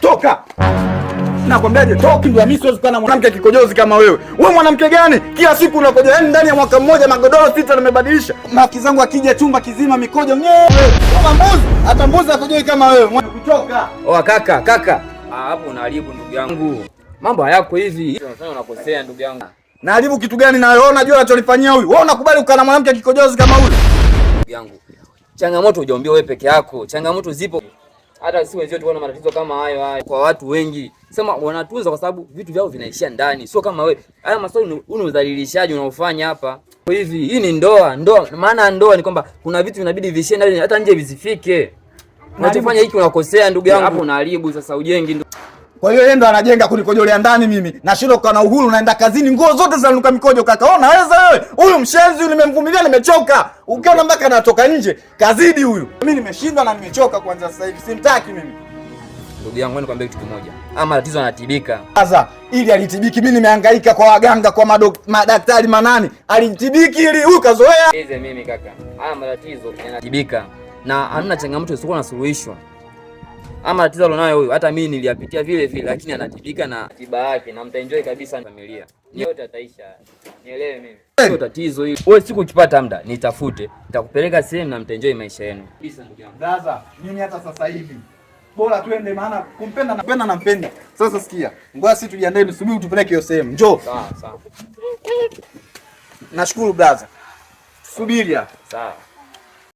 Toka. Nakwambiaje, toki ndio mimi siwezi kuwa na mwanamke kikojozi kama wewe. Wewe mwanamke gani? Kila siku unakojoa, yaani ndani ya mwaka mmoja magodoro 6 nimebadilisha. Rafiki zangu akija chumba kizima mikojo nyewe. Kama mbuzi, hata mbuzi akojoi kama wewe. Kutoka. Oh kaka. Hapo unaharibu ndugu yangu. Mambo hayako hivi. Unafanya unakosea ndugu yangu. Naharibu kitu gani na wewe unajua anacholifanyia huyu? Wewe unakubali kukaa na mwanamke kikojozi kama huyu? Ndugu yangu. Changamoto hujaambia wewe peke yako. Changamoto zipo. Hata si wenzio tuko na matatizo kama hayo kwa watu wengi. Sema wanatunza kwa sababu vitu vyao vinaishia ndani. Sio kama wewe. Haya maswali ni udhalilishaji unaofanya hapa. Kwa hivi hii ni ndoa. Maana ndoa ni kwamba kuna vitu vinabidi viishie ndani hata nje visifike. Unachofanya hiki unakosea ndugu yangu. Hapo unaharibu sasa ujengi. Kwa hiyo yeye ndo anajenga kunikojolea ndani mimi. Nashindwa kuwa na uhuru, naenda kazini nguo zote zinanuka mikojo kaka. Ona naweza wewe. Huyu mshenzi huyu nimemvumilia nimechoka. Ukiona mpaka anatoka nje, kazidi huyu. Mimi nimeshindwa na nimechoka kwanza sasa hivi. Simtaki mimi. Ndugu yangu nikwambia kitu kimoja. Ama tatizo anatibika. Sasa ili alitibiki mimi nimehangaika kwa waganga kwa madaktari manani. Alitibiki ili huyu kazoea. Hizi mimi kaka. Haya matatizo yanatibika. Na hamna changamoto isiyokuwa na suluhisho. Ama tatizo alonayo huyu hata mimi niliyapitia vile vile, lakini anatibika na tiba yake na mtaenjoy kabisa na familia. Ni yote ataisha. Nielewe mimi. Sio tatizo hili. Wewe siku ukipata muda nitafute, nitakupeleka sehemu na mtaenjoy maisha yenu. Kabisa ndugu yangu. Sasa mimi hata sasa hivi bora tuende, maana kumpenda na mpenda. Sasa sikia. Ngoja sisi tujiandae tusubiri tupeleke hiyo sehemu. Njoo. Sawa. Nashukuru brother. Subiri hapa. Sawa.